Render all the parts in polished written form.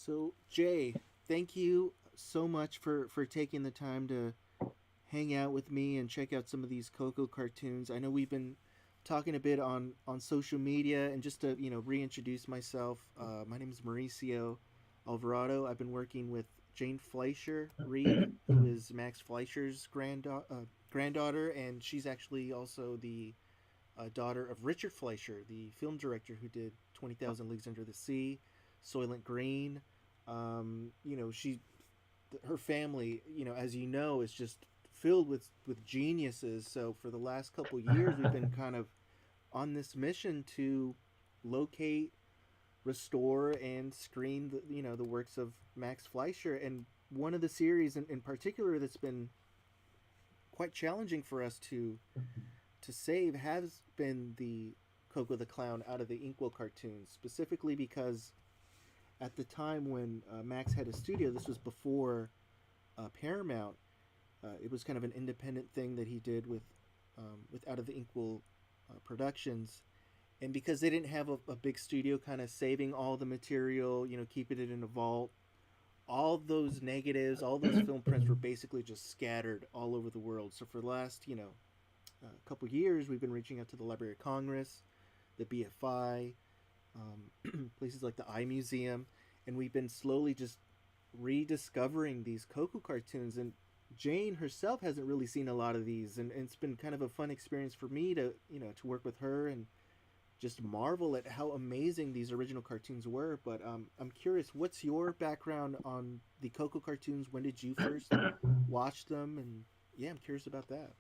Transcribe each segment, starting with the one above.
So, Jay, thank you so much for taking the time to hang out with me and check out some of these Coco cartoons. I know we've been talking a bit on social media, and just to reintroduce myself, my name is Mauricio Alvarado. I've been working with Jane Fleischer Reed, who is Max Fleischer's granddaughter, and she's actually also the daughter of Richard Fleischer, the film director who did 20,000 Leagues Under the Sea, Soylent Green. She her family, as you know, is just filled with geniuses. So for the last couple years, we've been kind of on this mission to locate, restore, and screen the works of Max Fleischer. And one of the series in particular that's been quite challenging for us to save has been the Coco the Clown out of the Inkwell cartoons, specifically because at the time when Max had a studio, this was before Paramount. It was kind of an independent thing that he did with Out of the Inkwell Productions, and because they didn't have a big studio kind of saving all the material, keeping it in a vault, all those negatives, all those film prints were basically just scattered all over the world. So for the last couple years, we've been reaching out to the Library of Congress, the BFI, places like the Eye Museum, and we've been slowly just rediscovering these Coco cartoons. And Jane herself hasn't really seen a lot of these, and it's been kind of a fun experience for me to work with her and just marvel at how amazing these original cartoons were. But I'm curious, what's your background on the Coco cartoons? When did you first watch them? And yeah, I'm curious about that.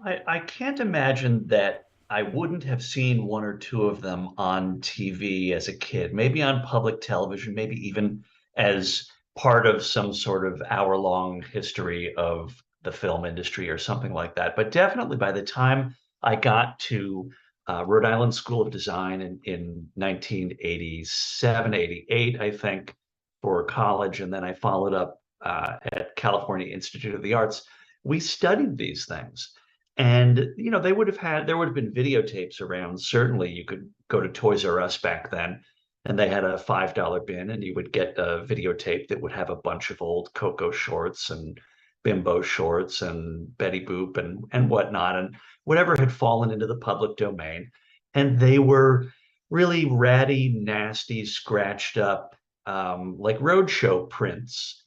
I can't imagine that I wouldn't have seen one or two of them on TV as a kid, maybe on public television, maybe even as part of some sort of hour-long history of the film industry or something like that. But definitely by the time I got to Rhode Island School of Design in 1987, 88, I think, for college, and then I followed up at California Institute of the Arts, we studied these things. And they would have had there would have been videotapes around. Certainly, you could go to Toys R Us back then, and they had a $5 bin, and you would get a videotape that would have a bunch of old Coco shorts and Bimbo shorts and Betty Boop and whatnot, and whatever had fallen into the public domain. And they were really ratty, nasty, scratched up, like roadshow prints.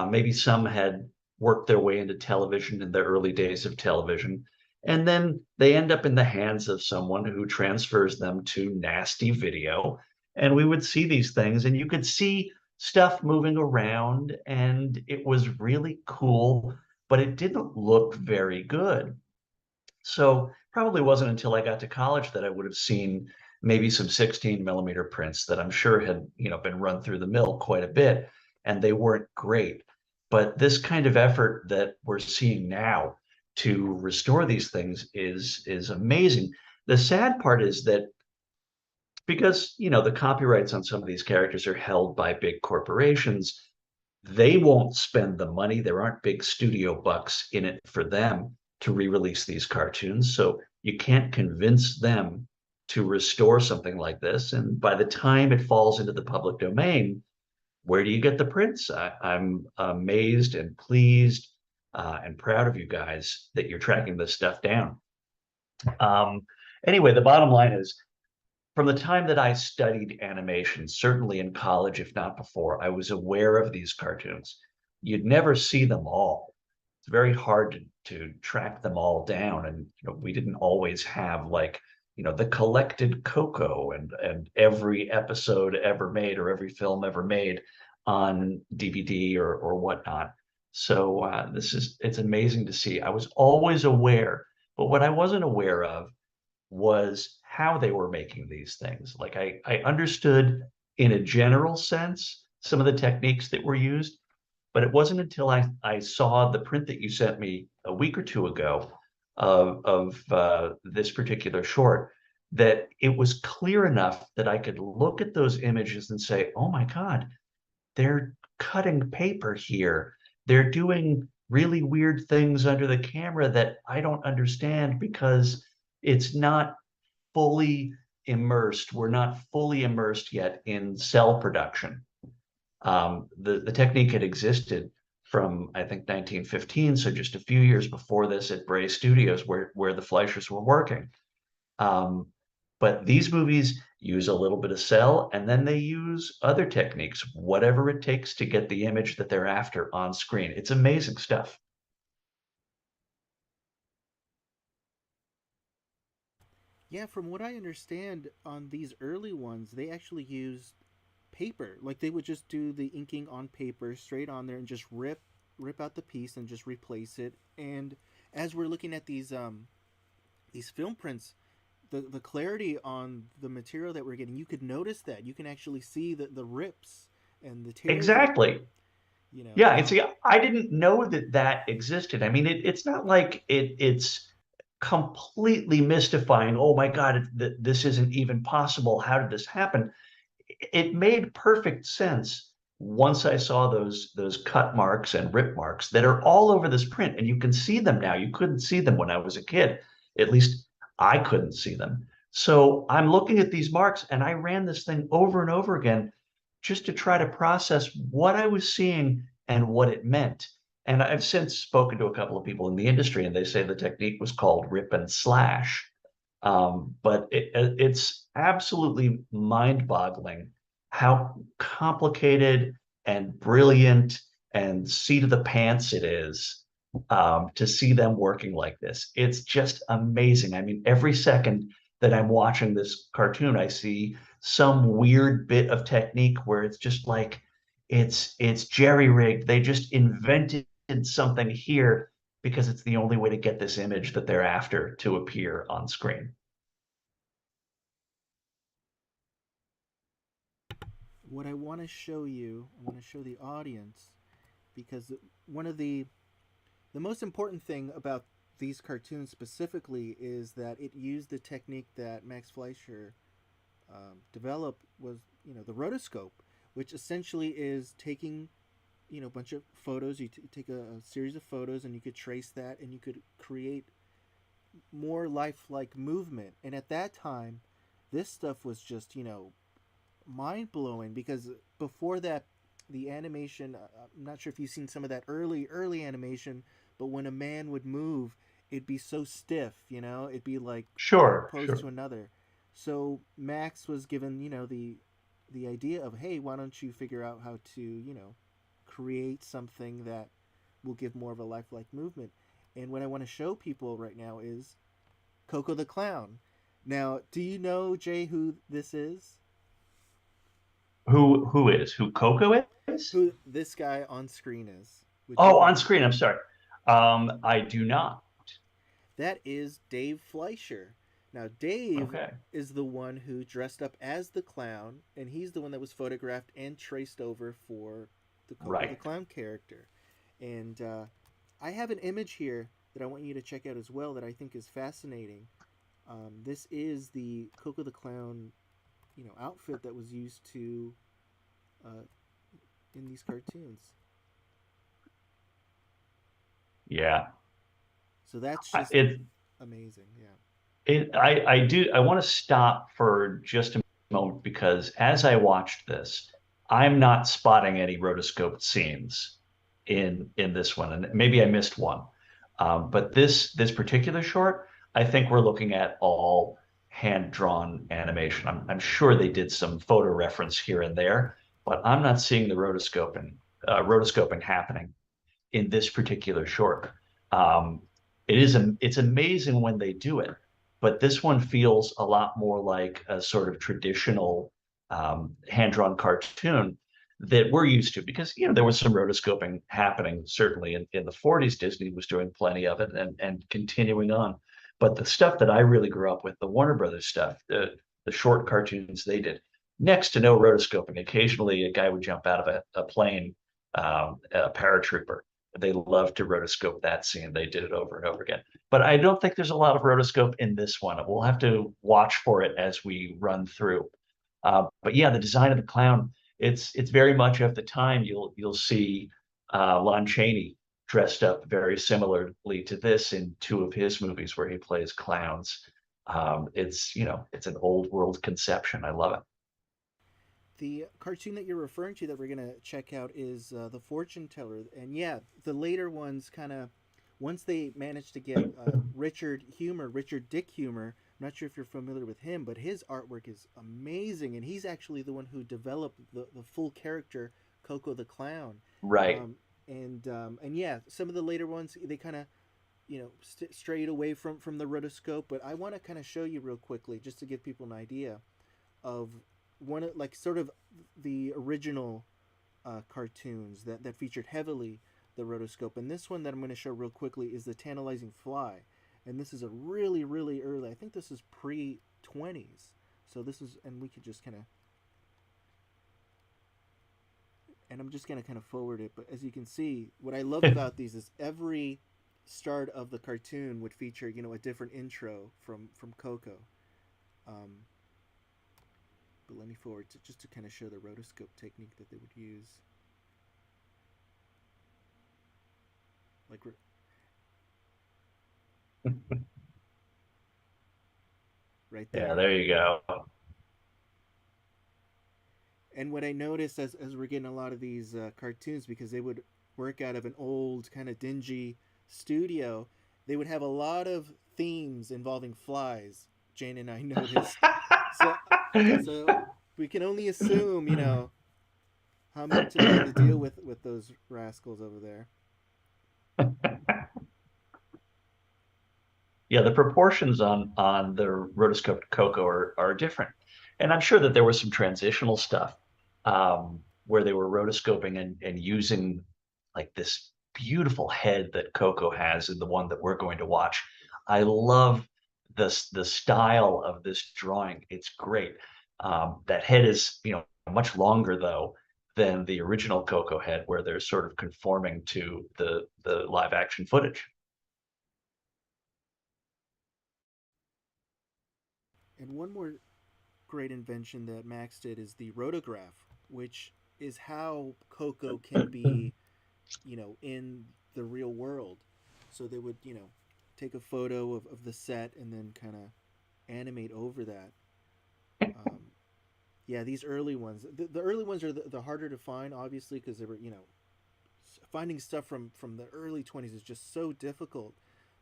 Maybe some had worked their way into television in the early days of television. And then they end up in the hands of someone who transfers them to nasty video. And we would see these things, and you could see stuff moving around, and it was really cool, but it didn't look very good. So probably wasn't until I got to college that I would have seen maybe some 16 millimeter prints that I'm sure had, been run through the mill quite a bit, and they weren't great. But this kind of effort that we're seeing now to restore these things is amazing. The sad part is that because, the copyrights on some of these characters are held by big corporations, they won't spend the money. There aren't big studio bucks in it for them to re-release these cartoons. So you can't convince them to restore something like this. And by the time it falls into the public domain, where do you get the prints? I'm amazed and pleased and proud of you guys that you're tracking this stuff down. Um, anyway, the bottom line is from the time that I studied animation, certainly in college, if not before, I was aware of these cartoons. You'd never see them all. It's very hard to track them all down. And we didn't always have like, the collected Coco and every episode ever made or every film ever made on DVD or whatnot. So it's amazing to see. I was always aware, but what I wasn't aware of was how they were making these things. Like I understood in a general sense some of the techniques that were used, but it wasn't until I saw the print that you sent me a week or two ago of this particular short that it was clear enough that I could look at those images and say, oh my God, they're cutting paper here. They're doing really weird things under the camera that I don't understand because it's not fully immersed. We're not fully immersed yet in cell production. The technique had existed from I think 1915, so just a few years before this at Bray Studios, where the Fleischers were working. Um, but these movies use a little bit of cell, and then they use other techniques, whatever it takes to get the image that they're after on screen. It's amazing stuff. Yeah, from what I understand, on these early ones, they actually used paper. Like they would just do the inking on paper straight on there and just rip out the piece and just replace it. And as we're looking at these film prints, the clarity on the material that we're getting, you could notice that. You can actually see the rips and the tears that, Exactly. you know, Yeah, and see, I didn't know that that existed. I mean, it's not like it's completely mystifying. Oh my God, this isn't even possible. How did this happen? It made perfect sense once I saw those cut marks and rip marks that are all over this print, and you can see them now. You couldn't see them when I was a kid. At least I couldn't see them. So I'm looking at these marks, and I ran this thing over and over again just to try to process what I was seeing and what it meant. And I've since spoken to a couple of people in the industry, and they say the technique was called rip and slash. But it's absolutely mind-boggling how complicated and brilliant and seat of the pants it is to see them working like this. It's just amazing. I mean, every second that I'm watching this cartoon, I see some weird bit of technique where it's just like it's jerry-rigged. They just invented something here because it's the only way to get this image that they're after to appear on screen. what I want to show you, I want to show the audience because one of the most important thing about these cartoons specifically is that it used the technique that Max Fleischer developed was the rotoscope, which essentially is taking a bunch of photos. You take a series of photos and you could trace that and you could create more lifelike movement. And at that time, this stuff was just mind blowing because before that, the animation. I'm not sure if you've seen some of that early animation, but when a man would move, it'd be so stiff. It'd be like one Sure, pose sure. to another. So Max was given the idea of, hey, why don't you figure out how to create something that will give more of a lifelike movement. And what I want to show people right now is Coco the clown. Now, do you know, Jay, who this is? Who Coco is? Who this guy on screen is? Would you Oh, on know? screen. I'm sorry. I do not. That is Dave Fleischer. Now, Dave Okay. is the one who dressed up as the clown, and he's the one that was photographed and traced over for the Coco the Right. clown character. And I have an image here that I want you to check out as well that I think is fascinating. This is the Coco the clown, outfit that was used to uh, in these cartoons. Yeah. So that's just It amazing. Yeah. I want to stop for just a moment because as I watched this, I'm not spotting any rotoscoped scenes in this one, and maybe I missed one. But this particular short, I think we're looking at all hand-drawn animation. I'm sure they did some photo reference here and there, but I'm not seeing the rotoscoping happening in this particular short. Um, it's amazing when they do it, but this one feels a lot more like a sort of traditional hand-drawn cartoon that we're used to because there was some rotoscoping happening certainly in the 40s. Disney was doing plenty of it and continuing on. But the stuff that I really grew up with, the Warner Brothers stuff, the short cartoons they did, next to no rotoscoping. Occasionally, a guy would jump out of a plane, a paratrooper. They love to rotoscope that scene. They did it over and over again. But I don't think there's a lot of rotoscope in this one. We'll have to watch for it as we run through. But yeah, the design of the clown, it's very much of the time. You'll see Lon Chaney dressed up very similarly to this in two of his movies where he plays clowns. It's an old world conception. I love it. The cartoon that you're referring to that we're gonna check out is the Fortune Teller, and yeah, the later ones kind of once they managed to get Richard Dick Humor. I'm not sure if you're familiar with him, but his artwork is amazing, and he's actually the one who developed the full character Coco the Clown. Right. Um, and yeah, some of the later ones they kind of strayed away from the rotoscope, but I want to kind of show you real quickly just to give people an idea of one of like sort of the original cartoons that featured heavily the rotoscope. And this one that I'm going to show real quickly is the Tantalizing Fly, and this is a really early. I think this is pre 20s. So this is, and we could just kind of, and I'm just going to kind of forward it. But as you can see, what I love about these is every start of the cartoon would feature a different intro from Coco. Um, but let me forward to just to kind of show the rotoscope technique that they would use. Like right Yeah, there. there you go. And what I noticed as we're getting a lot of these cartoons, because they would work out of an old kind of dingy studio, they would have a lot of themes involving flies. Jane and I noticed. So, so we can only assume, how much they had to deal with those rascals over there. Yeah, the proportions on the rotoscoped Coco are different, and I'm sure that there was some transitional stuff where they were rotoscoping and using like this beautiful head that Coco has in the one that we're going to watch. I love the style of this drawing. It's great. That head is much longer though than the original Coco head, where they're sort of conforming to the live action footage. And one more great invention that Max did is the rotograph, which is how Coco can be, in the real world. So they would, take a photo of the set and then kind of animate over that. Um, yeah, these early ones, the early ones are the harder to find, obviously, because they were, finding stuff from the early 20s is just so difficult.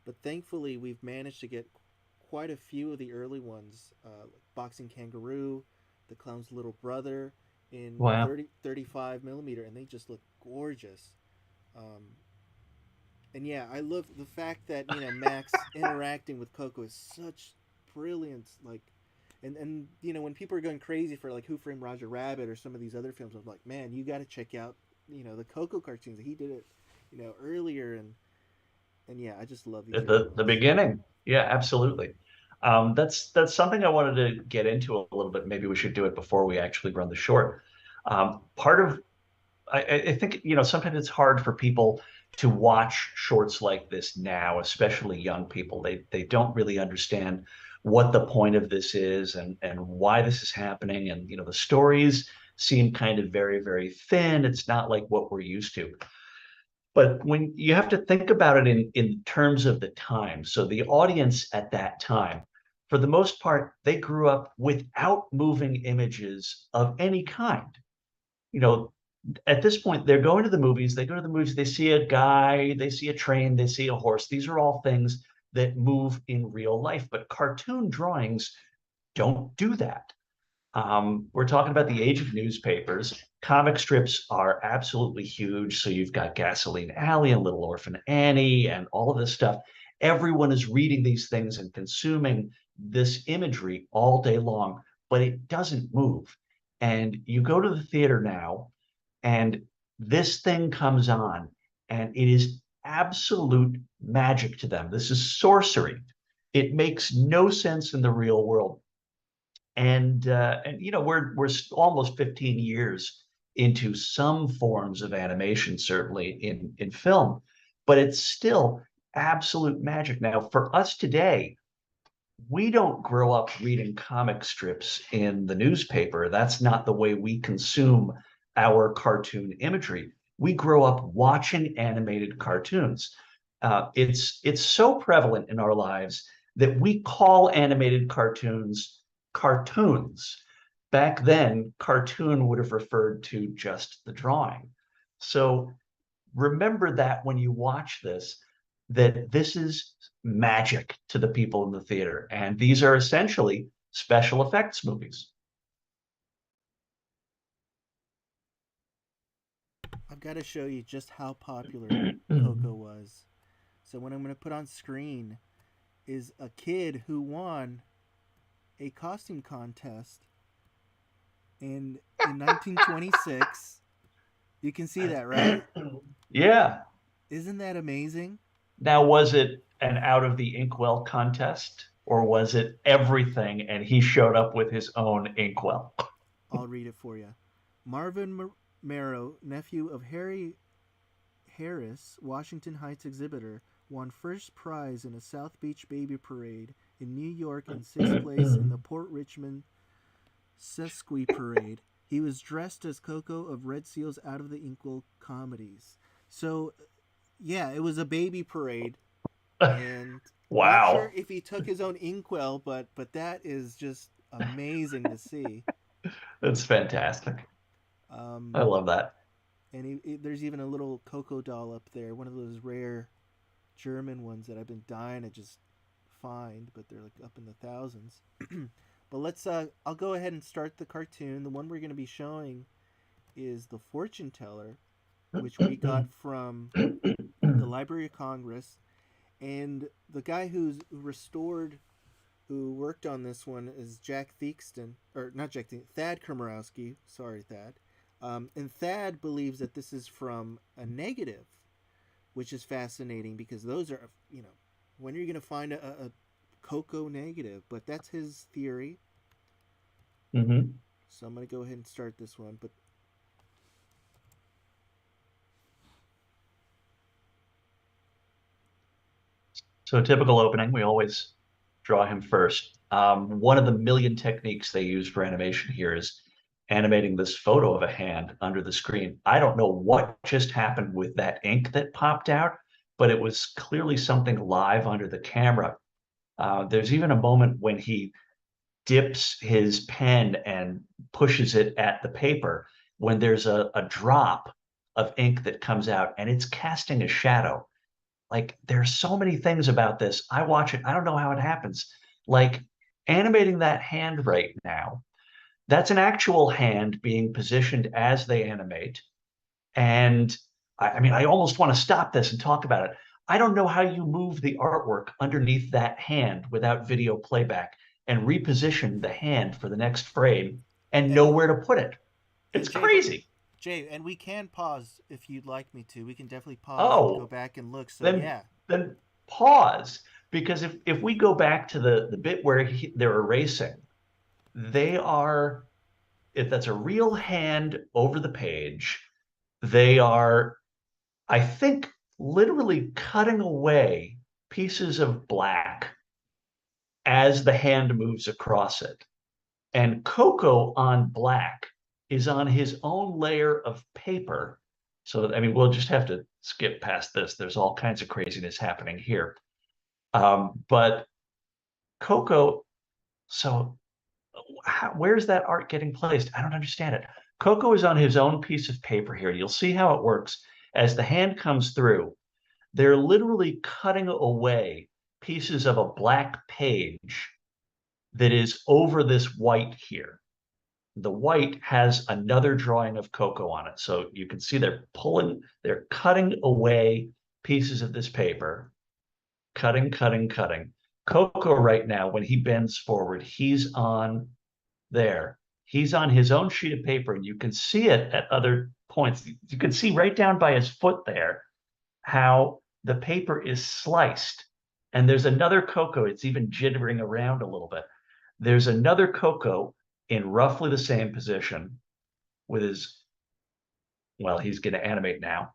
But thankfully, we've managed to get quite a few of the early ones, like Boxing Kangaroo, The Clown's Little Brother, in Wow. 35 millimeter, and they just look gorgeous. Um, and yeah, I love the fact that Max interacting with Coco is such brilliance. Like, and when people are going crazy for like Who Framed Roger Rabbit or some of these other films, I'm like, man, you got to check out the Coco cartoons. He did it, earlier, and yeah, I just love these At early the ones. beginning. Yeah, absolutely. That's something I wanted to get into a little bit. Maybe we should do it before we actually run the short. Part of I think sometimes it's hard for people to watch shorts like this now, especially young people. They don't really understand what the point of this is and why this is happening. And the stories seem kind of very thin. It's not like what we're used to. But when you have to think about it in terms of the time, so the audience at that time, for the most part, they grew up without moving images of any kind. You know, at this point, they're going to the movies. They go to the movies, they see a guy, they see a train, they see a horse. These are all things that move in real life, but cartoon drawings don't do that. We're talking about the age of newspapers. Comic strips are absolutely huge. So you've got Gasoline Alley and Little Orphan Annie and all of this stuff. Everyone is reading these things and consuming this imagery all day long, but it doesn't move. And you go to the theater now, and this thing comes on, and it is absolute magic to them. This is sorcery. It makes no sense in the real world, and we're almost 15 years into some forms of animation, certainly in film, but it's still absolute magic. Now, for us today, we don't grow up reading comic strips in the newspaper. That's not the way we consume our cartoon imagery. We grow up watching animated cartoons. It's so prevalent in our lives that we call animated cartoons cartoons. Back then, cartoon would have referred to just the drawing. So remember that when you watch this, that this is magic to the people in the theater. And these are essentially special effects movies. I've got to show you just how popular Coco was. So what I'm going to put on screen is a kid who won a costume contest in 1926. You can see that, right? Yeah. Isn't that amazing? Now, was it an out of the inkwell contest or was it everything and he showed up with his own inkwell? I'll read it for you. Marvin Marrow, nephew of Harry Harris, Washington Heights exhibitor, won first prize in a South Beach baby parade in New York and sixth place in the Port Richmond Sesqui Parade. He was dressed as Coco of Red Seal's Out of the Inkwell comedies. So, yeah, it was a baby parade, and not sure Wow. if he took his own inkwell, but that is just amazing to see. That's fantastic. I Um, love that. and there's even a little Coco doll up there, one of those rare German ones that I've been dying to just find, but they're like up in the thousands. But I'll go ahead and start the cartoon. The one we're going to be showing is the fortune teller, which we got from the Library of Congress. And the guy who worked on this one is Jack Theakston, or not Jack Theakston, Thad Komorowski. Sorry, Thad. And Thad believes that this is from a negative, which is fascinating because those are, when are you going to find a Coco negative? But that's his theory. Hmm. So I'm going to go ahead and start this one. But So a typical opening, we always draw him first. One of the million techniques they use for animation here is animating this photo of a hand under the screen. I don't know what just happened with that ink that popped out, but it was clearly something live under the camera. There's even a moment when he dips his pen and pushes it at the paper when there's a drop of ink that comes out and it's casting a shadow. Like there's so many things about this. I watch it, I don't know how it happens. Like animating that hand right now, that's an actual hand being positioned as they animate. And I mean, I almost want to stop this and talk about it. I don't know how you move the artwork underneath that hand without video playback and reposition the hand for the next frame and and know where to put it. It's Jay, but crazy. Jay, and we can pause if you'd like me to. We can definitely pause and go Oh, back and look. So then yeah, then pause because if we go back to the bit where they're erasing, they are if that's a real hand over the page, they are, I think, literally cutting away pieces of black as the hand moves across it. And Coco on black is on his own layer of paper. So, I mean, we'll just have to skip past this. There's all kinds of craziness happening here. But Coco, so where's that art getting placed? I don't understand it. Coco is on his own piece of paper here. You'll see how it works. As the hand comes through, they're literally cutting away pieces of a black page that is over this white here. The white has another drawing of Coco on it. So you can see they're cutting away pieces of this paper, cutting, cutting, cutting. Coco right now, when he bends forward, he's on there. He's on his own sheet of paper, and you can see it at other points. You can see right down by his foot there how the paper is sliced. And there's another Coco. It's even jittering around a little bit. There's another Coco in roughly the same position with his, well, he's going to animate now,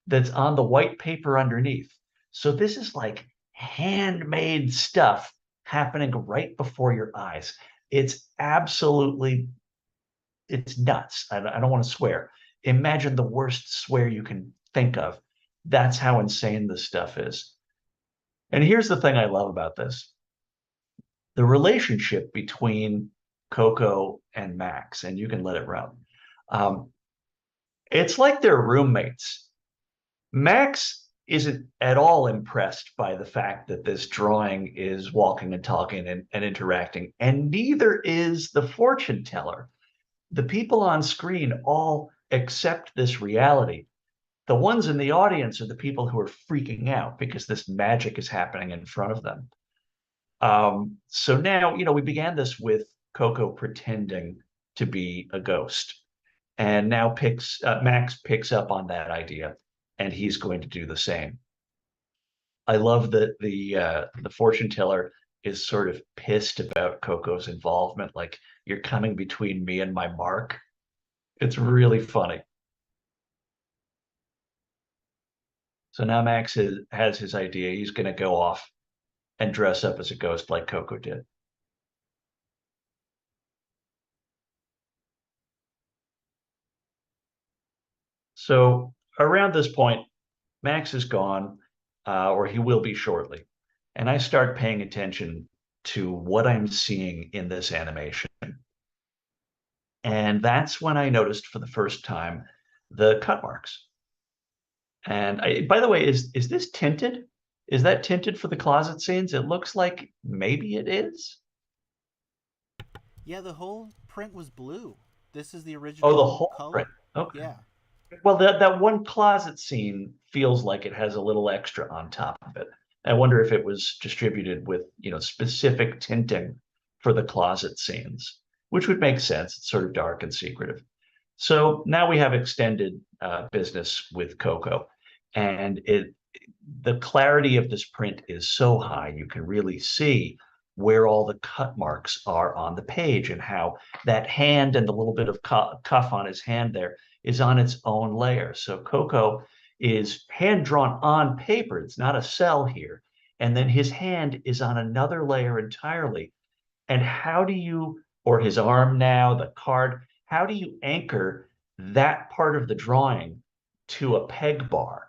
that's on the white paper underneath. So this is like handmade stuff happening right before your eyes. It's absolutely, it's nuts. I don't want to swear. Imagine the worst swear you can think of. That's how insane this stuff is. And here's the thing I love about this. The relationship between Coco, and Max, and you can let it run. Um, it's like they're roommates. Max isn't at all impressed by the fact that this drawing is walking and talking and interacting, and neither is the fortune teller. The people on screen all accept this reality. The ones in the audience are the people who are freaking out because this magic is happening in front of them. So now, we began this with Coco pretending to be a ghost, and now Max picks up on that idea, and he's going to do the same. I love that the fortune teller is sort of pissed about Coco's involvement, like you're coming between me and my mark. It's really funny. So now has his idea. He's going to go off and dress up as a ghost like Coco did. So around this point, Max is gone, or he will be shortly. And I start paying attention to what I'm seeing in this animation. And that's when I noticed for the first time the cut marks. And by the way, is this tinted? Is that tinted for the closet scenes? It looks like maybe it is. Yeah, the whole print was blue. This is the Oh, the original whole print. color. Okay. Yeah. Well, that one closet scene feels like it has a little extra on top of it. I wonder if it was distributed with, specific tinting for the closet scenes, which would make sense. It's sort of dark and secretive. So now we have extended business with Coco, and the clarity of this print is so high you can really see where all the cut marks are on the page and how that hand and the little bit of cuff on his hand there is on its own layer. So Coco is hand drawn on paper. It's not a cell here. And then his hand is on another layer entirely. And how do you, or his arm now, the card, how do you anchor that part of the drawing to a peg bar?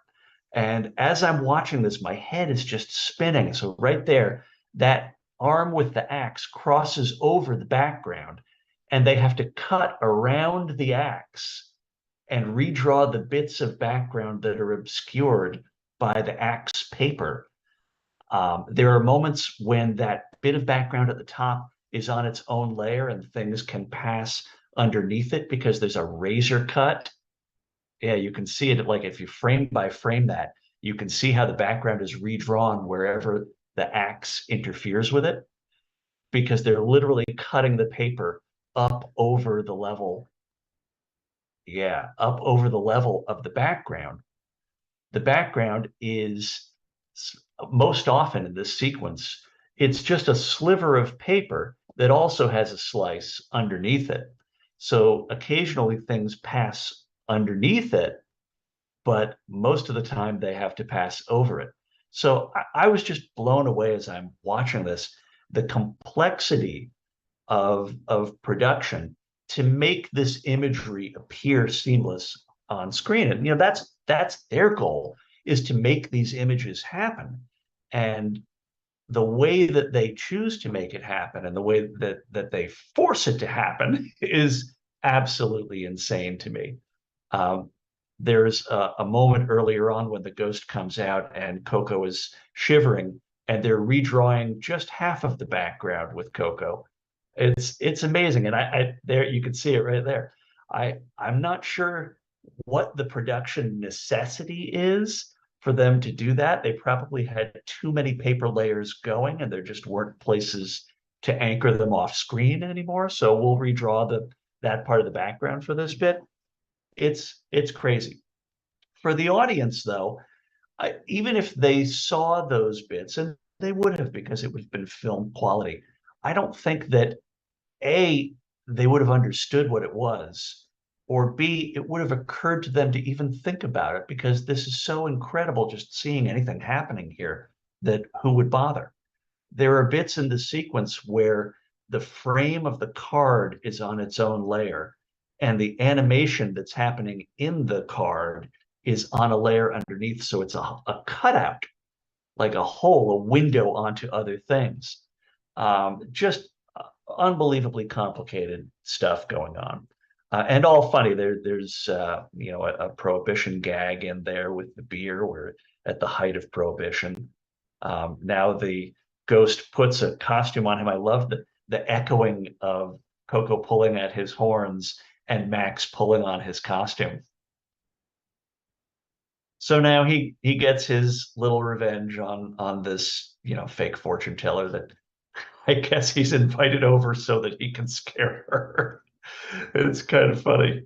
And as I'm watching this, my head is just spinning. So right there, that arm with the axe crosses over the background, and they have to cut around the axe and redraw the bits of background that are obscured by the axe paper. There are moments when that bit of background at the top is on its own layer and things can pass underneath it because there's a razor cut. Yeah, you can see it like if you frame by frame that, you can see how the background is redrawn wherever the axe interferes with it because they're literally cutting the paper up over the level. Yeah, up over the level of the background. The background is most often in this sequence, it's just a sliver of paper that also has a slice underneath it. So occasionally things pass underneath it, but most of the time they have to pass over it. So I was just blown away as I'm watching this, the complexity of production to make this imagery appear seamless on screen. And that's their goal, is to make these images happen. And the way that they choose to make it happen and the way that they force it to happen is absolutely insane to me. Um, there's a moment earlier on when the ghost comes out and Coco is shivering, and they're redrawing just half of the background with Coco. It's amazing, and I there you can see it right there. I'm not sure what the production necessity is for them to do that. They probably had too many paper layers going, and there just weren't places to anchor them off screen anymore. So we'll redraw that part of the background for this bit. It's crazy. For the audience, though, even if they saw those bits, and they would have because it would have been film quality, I don't think that A, they would have understood what it was, or B, it would have occurred to them to even think about it because this is so incredible just seeing anything happening here that who would bother? There are bits in the sequence where the frame of the card is on its own layer, and the animation that's happening in the card is on a layer underneath. So it's a cutout, like a hole, a window onto other things. Just unbelievably complicated stuff going on. And all funny. There's a prohibition gag in there with the beer. We're at the height of prohibition. Now the ghost puts a costume on him. I love the echoing of Coco pulling at his horns and Max pulling on his costume. So now he gets his little revenge on this fake fortune teller that I guess he's invited over so that he can scare her. It's kind of funny.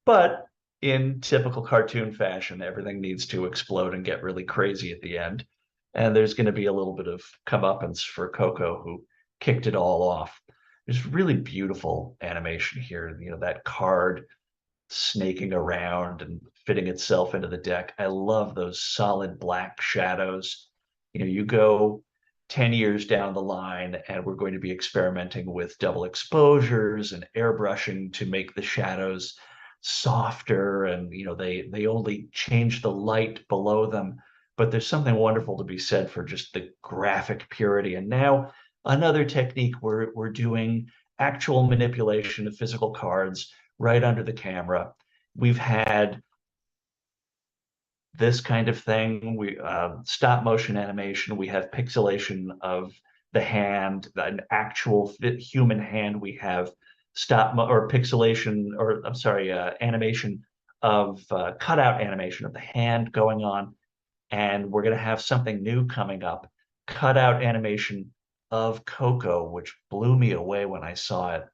But in typical cartoon fashion, everything needs to explode and get really crazy at the end. And there's going to be a little bit of comeuppance for Coco, who kicked it all off. There's really beautiful animation here. That card snaking around and fitting itself into the deck. I love those solid black shadows. You go 10 years down the line and we're going to be experimenting with double exposures and airbrushing to make the shadows softer, and they only change the light below them, but there's something wonderful to be said for just the graphic purity. And now another technique, we're doing actual manipulation of physical cards right under the camera. We've had this kind of thing. We stop motion animation. We have pixelation of the hand, an actual human hand. We have or pixelation, or I'm sorry, animation of cutout animation of the hand going on. And we're going to have something new coming up, cutout animation of Coco, which blew me away when I saw it.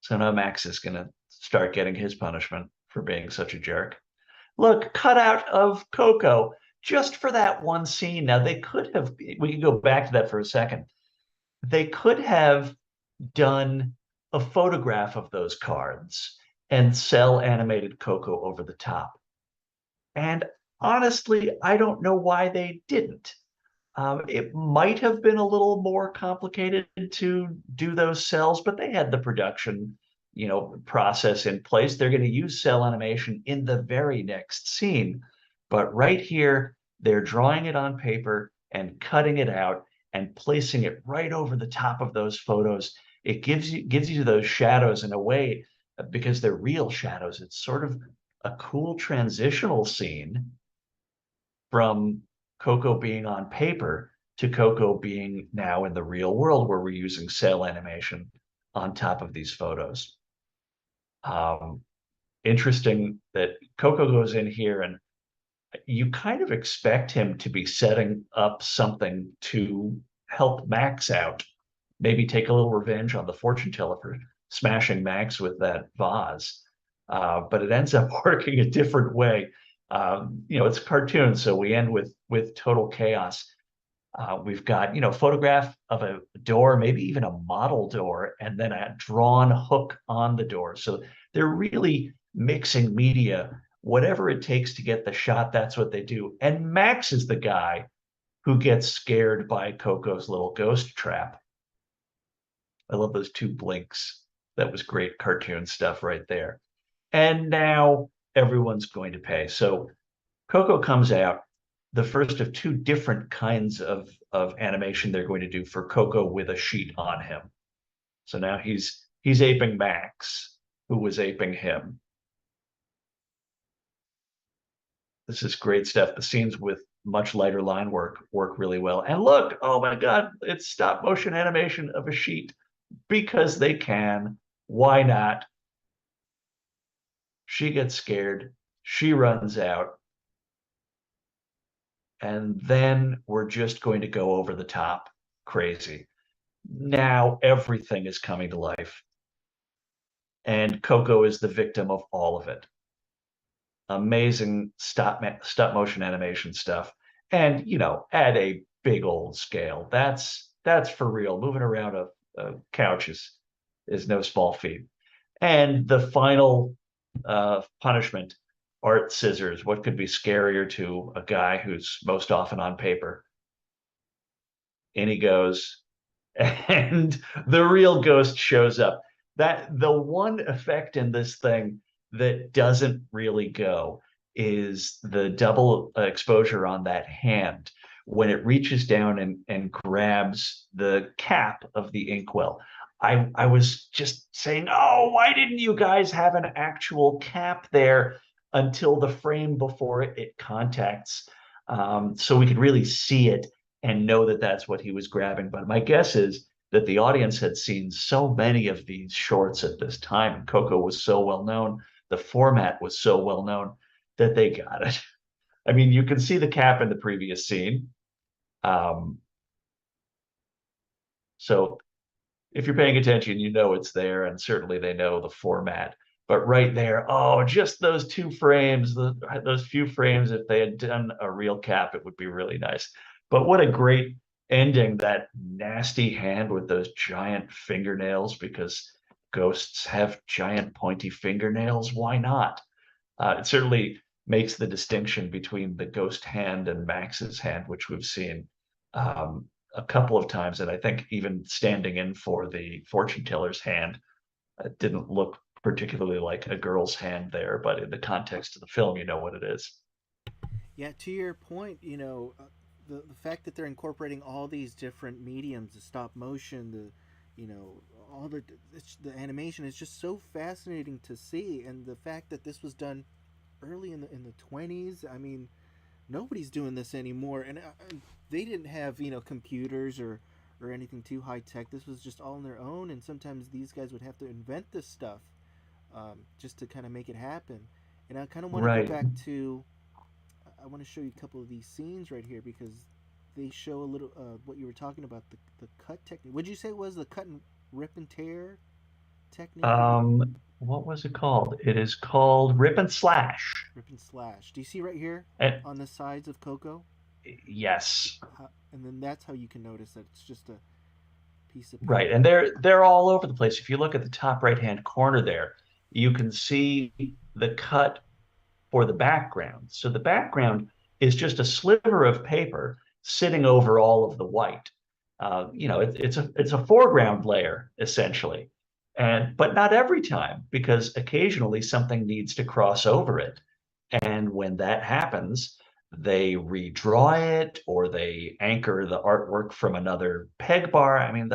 So now Max is going to start getting his punishment for being such a jerk. Look, cut out of Coco just for that one scene. Now, they could have, we can go back to that for a second. They could have done a photograph of those cards and sell animated Coco over the top. And honestly, I don't know why they didn't. It might have been a little more complicated to do those cells, but they had the production, process in place. They're going to use cell animation in the very next scene. But right here, they're drawing it on paper and cutting it out and placing it right over the top of those photos. It gives you those shadows in a way, because they're real shadows. It's sort of a cool transitional scene from Coco being on paper to Coco being now in the real world, where we're using cell animation on top of these photos. Interesting that Coco goes in here, and you kind of expect him to be setting up something to help Max out, maybe take a little revenge on the fortune teller for smashing Max with that vase. But it ends up working a different way. It's a cartoon, so we end with total chaos. We've got, photograph of a door, maybe even a model door, and then a drawn hook on the door. So they're really mixing media. Whatever it takes to get the shot, that's what they do. And Max is the guy who gets scared by Coco's little ghost trap. I love those two blinks. That was great cartoon stuff right there. And now everyone's going to pay. So Coco comes out, the first of two different kinds of animation they're going to do for Coco with a sheet on him. So now he's aping Max, who was aping him. This is great stuff. The scenes with much lighter line work really well. And look, oh my God, it's stop motion animation of a sheet, because they can. Why not? She gets scared. She runs out. And then we're just going to go over the top crazy. Now everything is coming to life. And Coco is the victim of all of it. Amazing stop motion animation stuff. And, at a big old scale. That's for real. Moving around a couch is no small feat. And the final punishment, art scissors. What could be scarier to a guy who's most often on paper? In he goes, and the real ghost shows up. That the one effect in this thing that doesn't really go is the double exposure on that hand. when it reaches down and grabs the cap of the inkwell. I was just saying, oh, why didn't you guys have an actual cap there until the frame before it contacts, so we could really see it and know that that's what he was grabbing. But my guess is that the audience had seen so many of these shorts at this time, and Coco was so well known, the format was so well known that they got it. I mean, you can see the cap in the previous scene. Um, so if you're paying attention, you know it's there, and certainly they know the format. But right there, oh, just those two frames, those few frames, if they had done a real cap, it would be really nice. But what a great ending, that nasty hand with those giant fingernails, because ghosts have giant pointy fingernails. Why not? It certainly makes the distinction between the ghost hand and Max's hand, which we've seen a couple of times. And I think even standing in for the fortune teller's hand, it didn't look particularly like a girl's hand there, but in the context of the film, you know what it is. Yeah, to your point, the fact that they're incorporating all these different mediums, the stop motion, you know, all the animation is just so fascinating to see, and the fact that this was done early in the 20s. I mean, nobody's doing this anymore, and they didn't have computers or anything too high tech. This was just all on their own, and sometimes these guys would have to invent this stuff just to kind of make it happen. And I kind of want to go Right. back to. I want to show you a couple of these scenes right here because they show a little what you were talking about, the cut technique. Would you say it was the cut and rip and tear technique? What was it called? It is called Rip and Slash. Rip and slash. Do you see right here And on the sides of Coco? yes, And then that's how you can notice that it's just a piece of right. And paper. they're all over the place. If you look at the top right-hand corner there, you can see the cut for the background. So the background is just a sliver of paper sitting over all of the white. It's a foreground layer essentially, and but not every time, because occasionally something needs to cross over it. And when that happens, they redraw it or they anchor the artwork from another peg bar. I mean,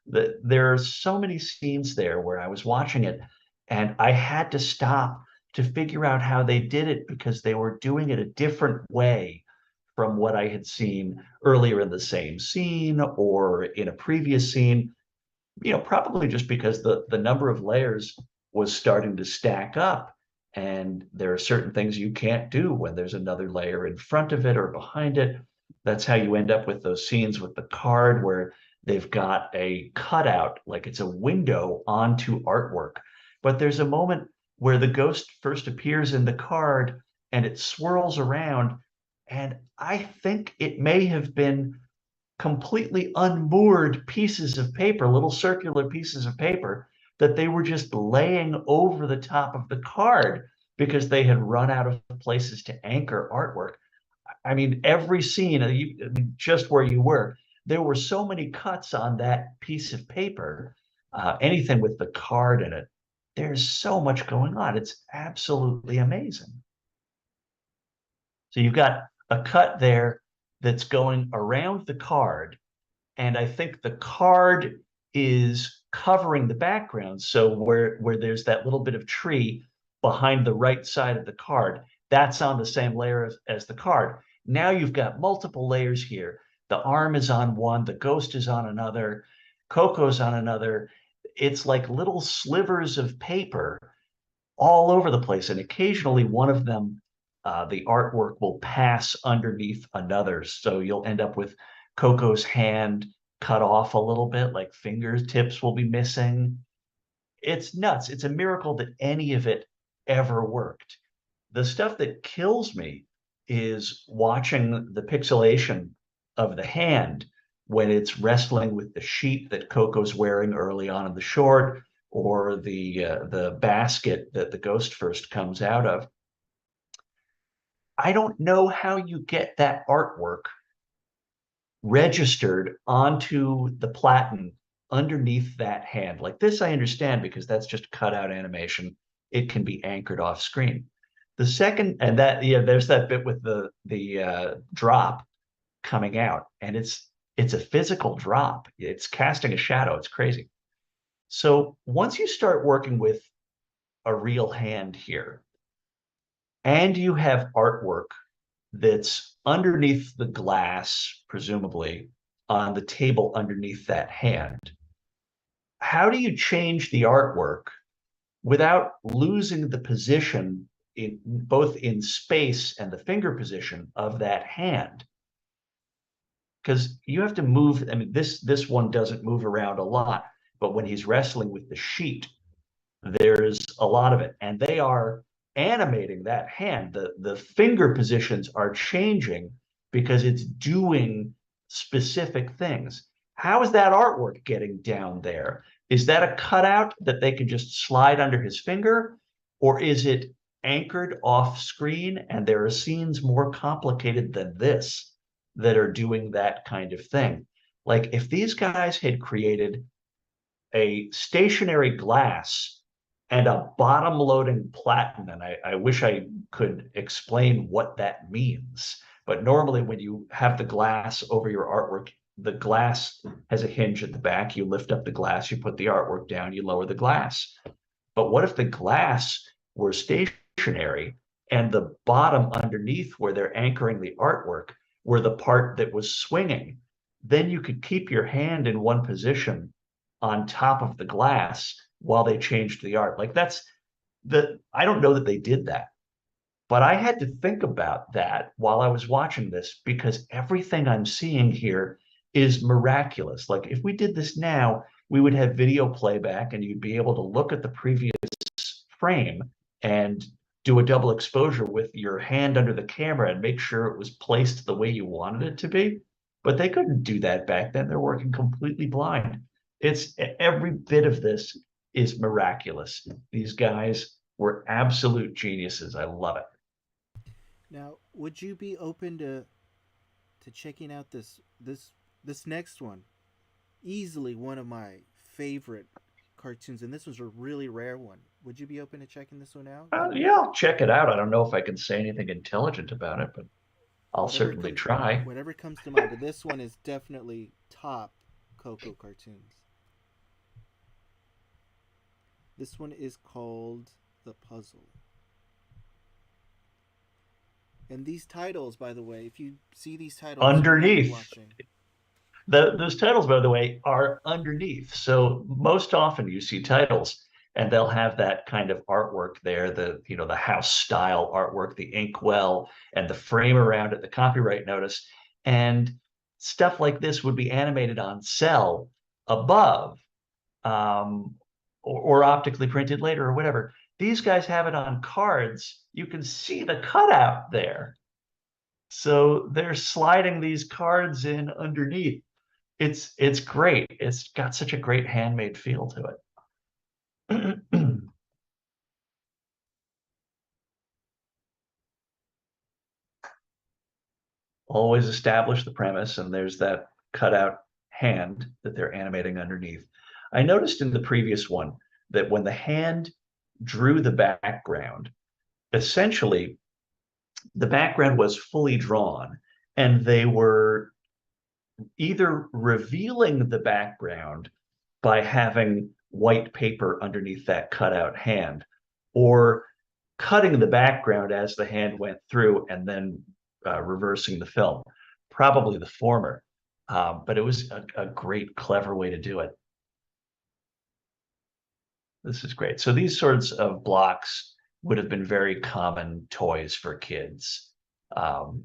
there are so many scenes there where I was watching it and I had to stop to figure out how they did it, because they were doing it a different way from what I had seen earlier in the same scene or in a previous scene. Probably just because the number of layers was starting to stack up. And there are certain things you can't do when there's another layer in front of it or behind it. That's how you end up with those scenes with the card where they've got a cutout, like it's a window onto artwork. But there's a moment where the ghost first appears in the card and it swirls around. And I think it may have been completely unmoored pieces of paper, little circular pieces of paper that they were just laying over the top of the card because they had run out of places to anchor artwork. I mean, every scene, just where you were, there were so many cuts on that piece of paper, anything with the card in it. There's so much going on. It's absolutely amazing. So you've got a cut there that's going around the card, and I think the card is covering the background. So where there's that little bit of tree behind the right side of the card, that's on the same layer as the card. Now you've got multiple layers here. The arm is on one, the ghost is on another, Coco's on another. It's like little slivers of paper all over the place. And occasionally one of them, the artwork will pass underneath another. So you'll end up with Coco's hand cut off a little bit, like fingertips will be missing. It's nuts. It's a miracle that any of it ever worked. The stuff that kills me is watching the pixelation of the hand when it's wrestling with the sheet that Coco's wearing early on in the short, or the basket that the ghost first comes out of. I don't know how you get that artwork registered onto the platen underneath that hand. Like this, I understand because that's just cutout animation. It can be anchored off screen. The second, and that, yeah, there's that bit with the drop. coming out, and it's a physical drop. It's casting a shadow. It's crazy. So once you start working with a real hand here, and you have artwork that's underneath the glass, presumably on the table underneath that hand, how do you change the artwork without losing the position in both in space and the finger position of that hand? Because you have to move. I mean, this one doesn't move around a lot, but when he's wrestling with the sheet, there's a lot of it, and they are animating that hand. The finger positions are changing because it's doing specific things. How is that artwork getting down there? Is that a cutout that they can just slide under his finger, or is it anchored off screen and there are scenes more complicated than this that are doing that kind of thing? Like if these guys had created a stationary glass and a bottom loading platen. And I wish I could explain what that means. But normally, when you have the glass over your artwork, the glass has a hinge at the back. You lift up the glass, you put the artwork down, you lower the glass. But what if the glass were stationary and the bottom underneath where they're anchoring the artwork were the part that was swinging? Then you could keep your hand in one position on top of the glass while they changed the art. Like that's I don't know that they did that, but I had to think about that while I was watching this because everything I'm seeing here is miraculous. Like if we did this now, we would have video playback and you'd be able to look at the previous frame and do a double exposure with your hand under the camera and make sure it was placed the way you wanted it to be. But they couldn't do that back then. They're working completely blind. It's every bit of this is miraculous. These guys were absolute geniuses. I love it. Now, would you be open to checking out this next one? Easily one of my favorite cartoons, and this was a really rare one. Would you be open to checking this one out? Yeah, I'll check it out. I don't know if I can say anything intelligent about it, but I'll Whatever certainly comes try. whatever comes to mind, but this one is definitely top Coco cartoons. This one is called The Puzzle. And these titles, by the way, if you see these titles, you know you're Underneath, watching. those titles, by the way, are underneath. So most often you see titles and they'll have that kind of artwork there, the house style artwork, the inkwell and the frame around it, the copyright notice. And stuff like this would be animated on cell above, um, or optically printed later or whatever. These guys have it on cards. You can see the cutout there. So they're sliding these cards in underneath. It's great. It's got such a great handmade feel to it. Always establish the premise, and there's that cutout hand that they're animating underneath. I noticed in the previous one that when the hand drew the background, essentially the background was fully drawn, and they were either revealing the background by having white paper underneath that cutout hand, or cutting the background as the hand went through and then reversing the film. Probably the former, but it was a great, clever way to do it. This is great. So these sorts of blocks would have been very common toys for kids um,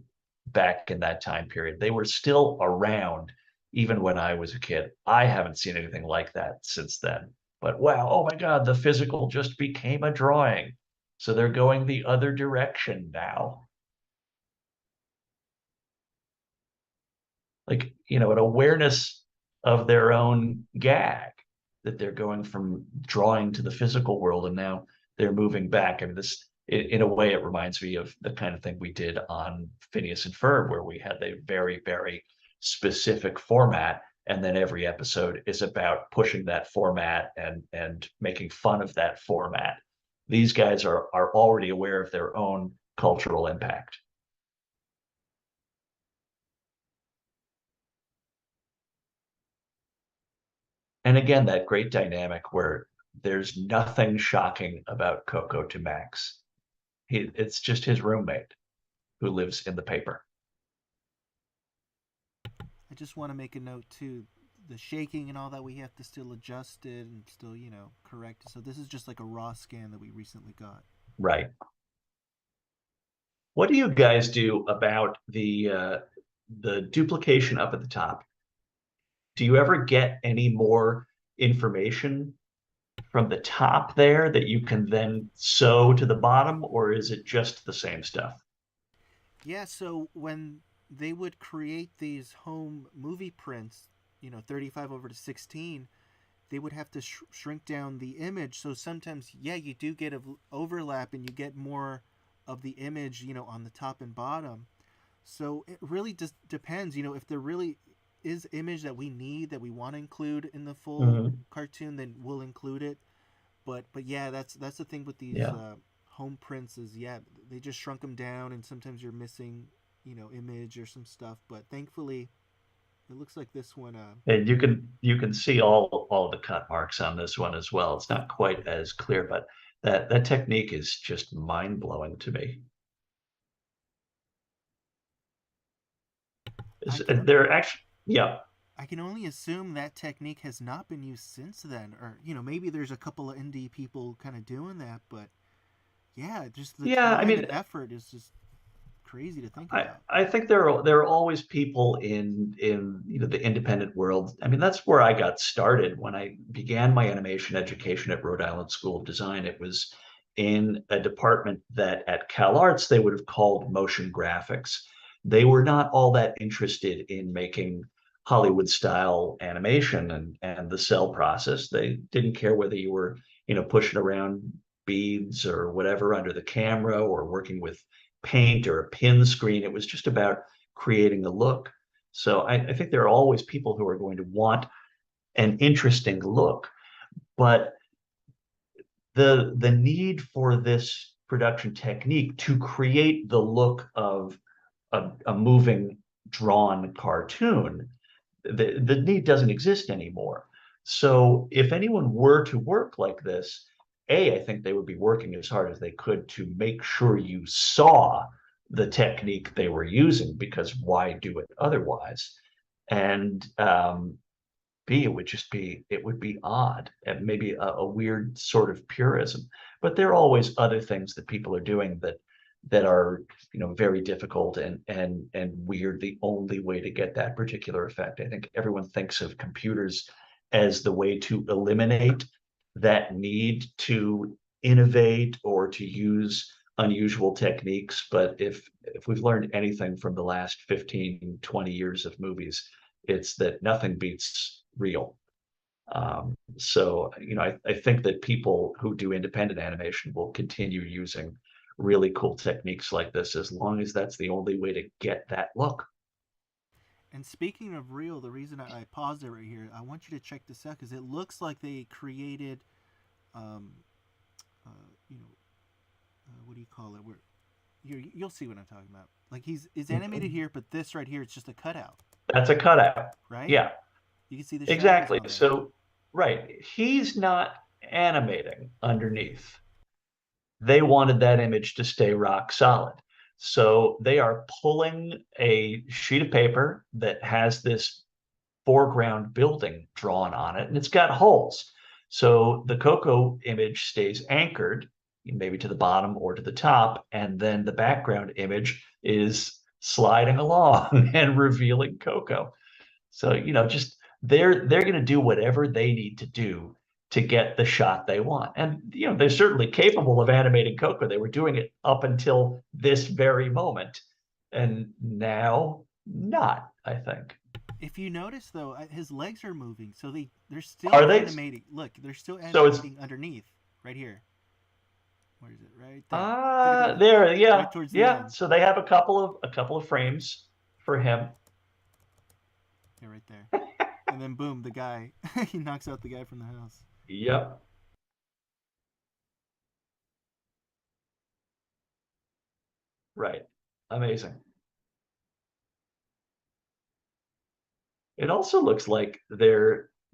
back in that time period. They were still around even when I was a kid. I haven't seen anything like that since then. But wow, oh my God, the physical just became a drawing. So they're going the other direction now. Like, an awareness of their own gag that they're going from drawing to the physical world and now they're moving back. I mean, this, in a way, it reminds me of the kind of thing we did on Phineas and Ferb, where we had a very, very specific format. And then every episode is about pushing that format and making fun of that format. These guys are already aware of their own cultural impact. And again, that great dynamic where there's nothing shocking about Coco to Max. It's just his roommate who lives in the paper. I just want to make a note too. The shaking and all that, we have to still adjust it and still, correct it. So this is just like a raw scan that we recently got. Right. What do you guys do about the duplication up at the top? Do you ever get any more information from the top there that you can then sew to the bottom, or is it just the same stuff? Yeah, so when they would create these home movie prints, 35 over to 16, they would have to shrink down the image. So sometimes, yeah, you do get a overlap and you get more of the image, on the top and bottom. So it really just depends, if there really is image that we need that we want to include in the full Mhm. cartoon, then we'll include it. But yeah, that's the thing with these Yeah. home prints is, yeah, they just shrunk them down and sometimes you're missing, image or some stuff. But thankfully, it looks like this one. And you can see all the cut marks on this one as well. It's not quite as clear, but that technique is just mind-blowing to me. I Is can there actually, yeah. I can only assume that technique has not been used since then, or maybe there's a couple of indie people kind of doing that, but yeah, just the Yeah, I time mean, and effort is just crazy to think I about. I think there are always people in the independent world. I mean, that's where I got started when I began my animation education at Rhode Island School of Design. It was in a department that at Cal Arts they would have called motion graphics. They were not all that interested in making Hollywood style animation and the cell process. They didn't care whether you were, pushing around beads or whatever under the camera or working with paint or a pin screen. It was just about creating a look. So I think there are always people who are going to want an interesting look, but the need for this production technique to create the look of a moving drawn cartoon, the need doesn't exist anymore. So if anyone were to work like this, I think they would be working as hard as they could to make sure you saw the technique they were using, because why do it otherwise? And B, it would be odd and maybe a weird sort of purism. But there are always other things that people are doing that are very difficult and weird. The only way to get that particular effect, I think everyone thinks of computers as the way to eliminate that need to innovate or to use unusual techniques. But if we've learned anything from the last 15, 20 years of movies, it's that nothing beats real. So, I think that people who do independent animation will continue using really cool techniques like this as long as that's the only way to get that look. And speaking of real, the reason I paused it right here, I want you to check this out because it looks like they created, um, uh, you know, what do you call it? Where you'll see what I'm talking about. Like is animated here, but this right here, it's just a cutout, That's a cutout. right? Yeah, You can see the shadows exactly. on there. So, right, he's not animating underneath. They wanted that image to stay rock solid. So they are pulling a sheet of paper that has this foreground building drawn on it, and it's got holes. So the Coco image stays anchored, maybe to the bottom or to the top, and then the background image is sliding along and revealing Coco. So, just they're going to do whatever they need to do to get the shot they want. And, they're certainly capable of animating Coco. They were doing it up until this very moment. And now not, I think. If you notice though, his legs are moving, so they're still Are they? animating. Look, they're still So it's animating underneath, right here. Where is it? Right there. there, Right yeah, towards the yeah. end. So they have a couple of frames for him. Yeah, right there. And then boom, the guy he knocks out the guy from the house. Yep, right. Amazing. It also looks like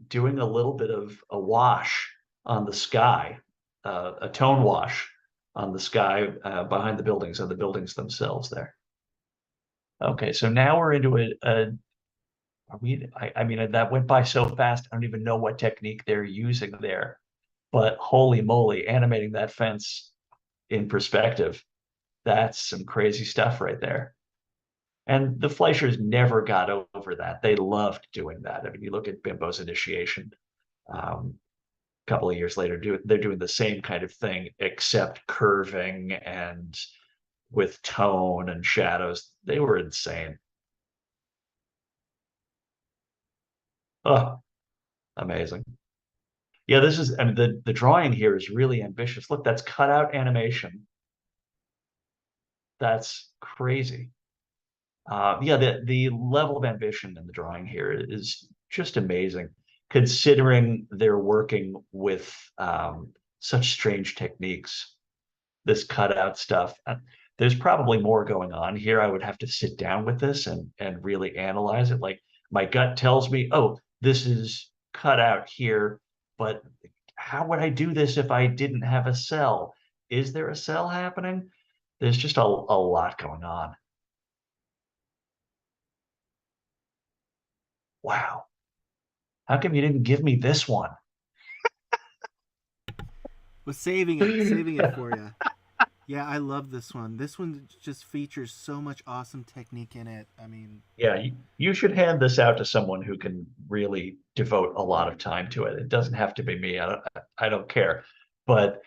doing a little bit of a wash on the sky, a tone wash on the sky behind the buildings and the buildings themselves there. Okay, so now we're into I mean, that went by so fast, I don't even know what technique they're using there. But holy moly, animating that fence in perspective, that's some crazy stuff right there. And the Fleischers never got over that. They loved doing that. I mean, you look at Bimbo's Initiation, a couple of years later, they're doing the same kind of thing, except curving and with tone and shadows. They were insane. Oh, amazing. Yeah, this is, I mean, the drawing here is really ambitious. Look, that's cutout animation. That's crazy. Yeah, the level of ambition in the drawing here is just amazing, considering they're working with such strange techniques. This cutout stuff. There's probably more going on here. I would have to sit down with this and really analyze it. Like my gut tells me, oh, this is cut out here, but how would I do this if I didn't have a cell? Is there a cell happening? There's just a lot going on. Wow. How come you didn't give me this one? Was saving it for you. Yeah, I love this one. This one just features so much awesome technique in it. I mean, Yeah, you should hand this out to someone who can really devote a lot of time to it. It doesn't have to be me. I don't care. But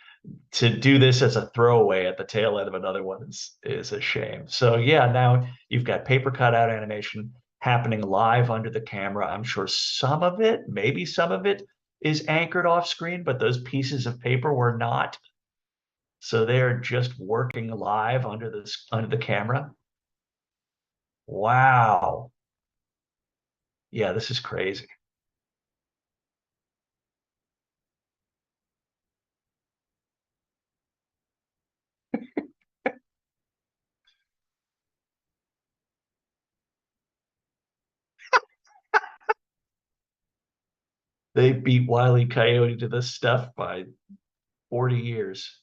to do this as a throwaway at the tail end of another one is a shame. So yeah, now you've got paper cutout animation happening live under the camera. I'm sure some of it, maybe some of it is anchored off screen, but those pieces of paper were not. So they're just working live under the camera. Wow. Yeah, this is crazy. They beat Wile E. Coyote to this stuff by 40 years.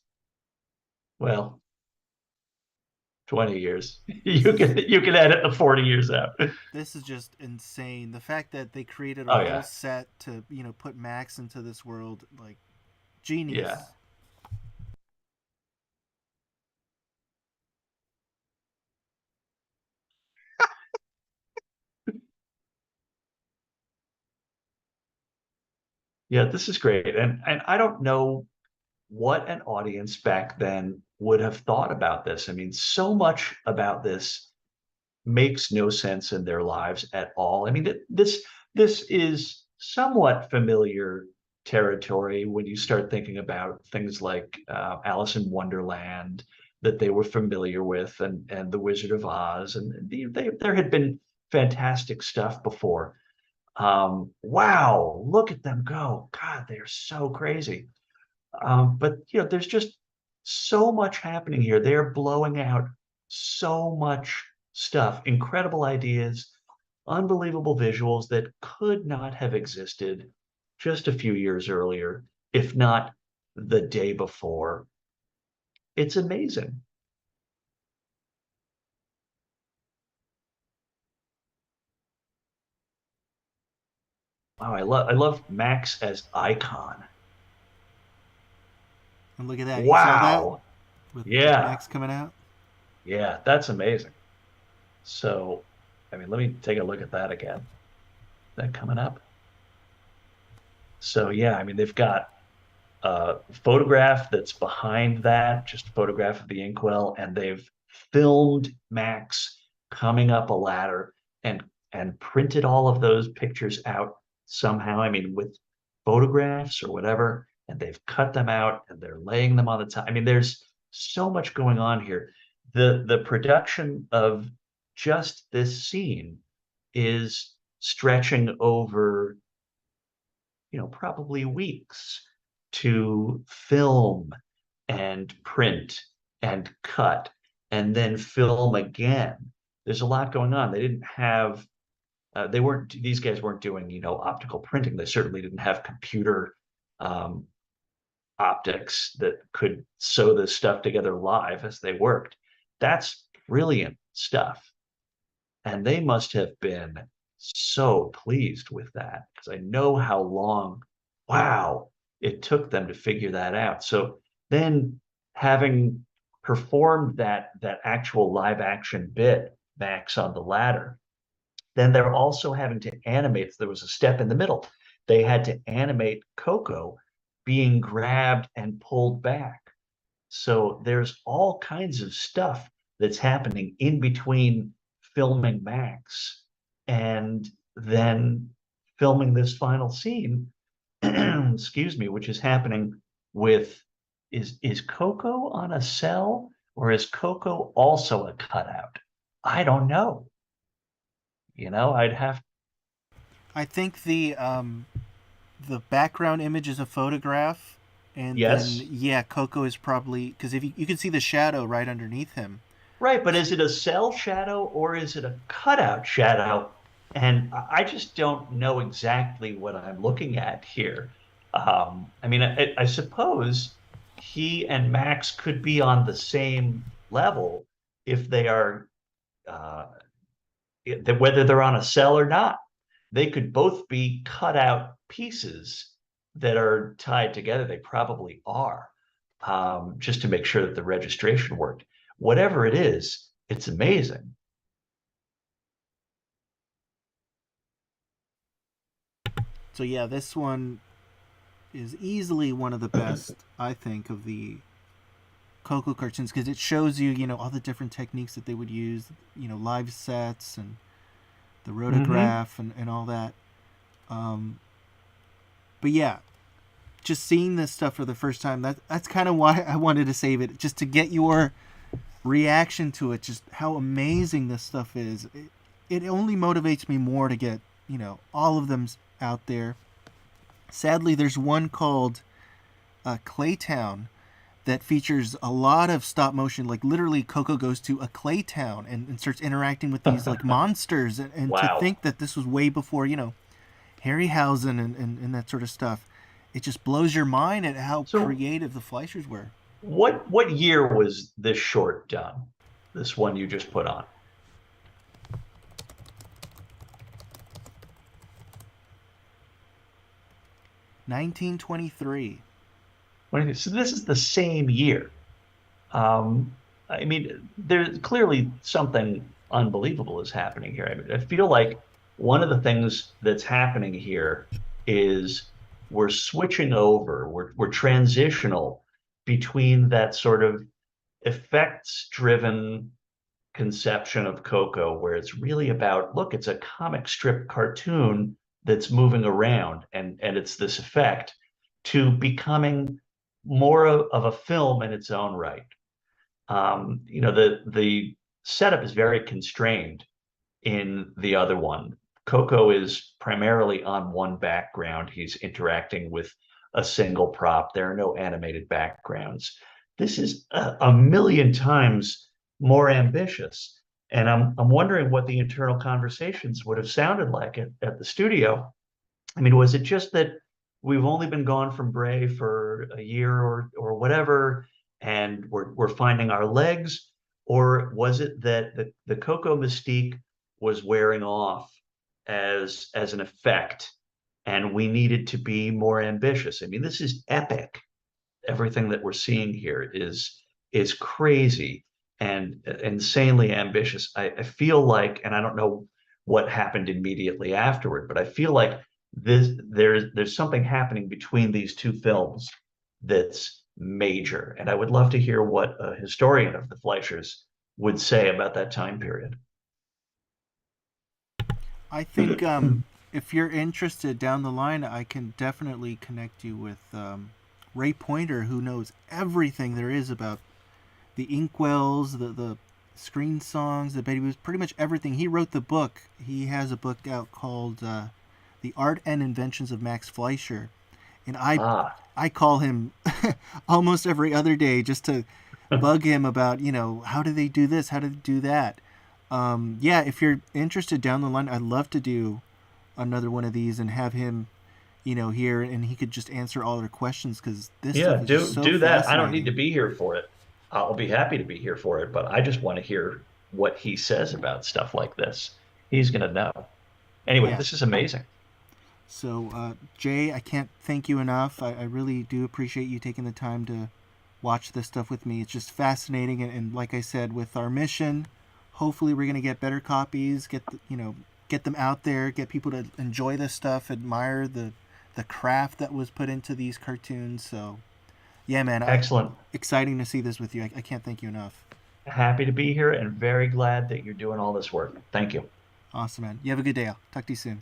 Well, 20 years. this is You can edit the 40 years out. this is just insane. The fact that they created a Oh whole yeah. set to put Max into this world, like Yeah. genius. Yeah, this is great. And I don't know what an audience back then would have thought about this. I mean, so much about this makes no sense in their lives at all. I mean, this is somewhat familiar territory when you start thinking about things like Alice in Wonderland that they were familiar with, and The Wizard of Oz, and there had been fantastic stuff before. Wow, look at them go! God, they're so crazy. But there's just so much happening here. They're blowing out so much stuff, incredible ideas, unbelievable visuals that could not have existed just a few years earlier, if not the day before. It's amazing. Wow, I love Max as icon. And look at that. You saw that Wow. with Yeah. Max coming out. Yeah, that's amazing. So, I mean, let me take a look at that again. That coming up. So yeah, I mean, they've got a photograph that's behind that, just a photograph of the inkwell, and they've filmed Max coming up a ladder and printed all of those pictures out somehow. I mean, with photographs or whatever, and they've cut them out and they're laying them on the top. I mean, there's so much going on here. The production of just this scene is stretching over probably weeks to film and print and cut and then film again. There's a lot going on. They didn't have They weren't these guys weren't doing, optical printing. They certainly didn't have computer um, optics that could sew this stuff together live as they worked. That's brilliant stuff. And they must have been so pleased with that because I know how long, wow, it took them to figure that out. So then having performed that actual live action bit, Max on the ladder, then they're also having to animate. There was a step in the middle. They had to animate Coco being grabbed and pulled back. So there's all kinds of stuff that's happening in between filming Max and then filming this final scene, excuse me, which is happening with is Coco on a cell or is Coco also a cutout? I don't know. I'd have I think the background image is a photograph, and then yes. yeah, Coco is probably because if you can see the shadow right underneath him. Right, but is it a cell shadow or is it a cutout shadow? And I just don't know exactly what I'm looking at here. I mean, I suppose he and Max could be on the same level if they are, uh, whether they're on a cell or not. They could both be cut out pieces that are tied together. They probably are, just to make sure that the registration worked. Whatever it is, it's amazing. So yeah, this one is easily one of the best, I think, of the Coco cartoons because it shows you, all the different techniques that they would use, live sets and the Mm-hmm. rotograph and all that. Um, but yeah, just seeing this stuff for the first time, that's kind of why I wanted to save it, just to get your reaction to it, just how amazing this stuff is. It only motivates me more to get, all of them out there. Sadly, there's one called Claytown that features a lot of stop motion. Like literally, Coco goes to a clay town and starts interacting with these like monsters. And to Wow. think that this was way before Harryhausen and that sort of stuff, it just blows your mind at how So creative the Fleischers were. what year was this short done? This one you just put on? 1923. So this is the same year. I mean, there's clearly something unbelievable is happening here. I mean, I feel like one of the things that's happening here is we're switching over, we're transitional between that sort of effects driven conception of Coco, where it's really about, look, it's a comic strip cartoon that's moving around and it's this effect, to becoming more of a film in its own right. The setup is very constrained in the other one. Coco is primarily on one background. He's interacting with a single prop. There are no animated backgrounds. This is a million times more ambitious. And I'm wondering what the internal conversations would have sounded like at the studio. I mean, was it just that we've only been gone from Bray for a year or whatever, and we're finding our legs, or was it that the Coco mystique was wearing off as an effect, and we needed to be more ambitious? I mean, this is epic. Everything that we're seeing here is crazy and insanely ambitious. I feel like, and I don't know what happened immediately afterward, but I feel like there's something happening between these two films that's major. And I would love to hear what a historian of the Fleischers would say about that time period. I think if you're interested down the line, I can definitely connect you with Ray Pointer, who knows everything there is about the inkwells, the screen songs, the baby blues, pretty much everything. He wrote the book. He has a book out called "The Art and Inventions of Max Fleischer," and Ah, I call him almost every other day just to bug him about how do they do this, how do they do that. Yeah, if you're interested down the line, I'd love to do another one of these and have him, here, and he could just answer all their questions because this Yeah, stuff is just do so do that. I don't need fascinating. to be here for it. I'll be happy to be here for it, but I just want to hear what he says about stuff like this. He's going to know. Anyway, Yeah. this is amazing. So, Jay, I can't thank you enough. I really do appreciate you taking the time to watch this stuff with me. It's just fascinating, and like I said, with our mission, hopefully we're gonna get better copies, get them out there, get people to enjoy this stuff, admire the craft that was put into these cartoons. So, yeah, man, Excellent. exciting to see this with you. I can't thank you enough. Happy to be here and very glad that you're doing all this work. Thank you. Awesome, man. You have a good day. I'll talk to you soon.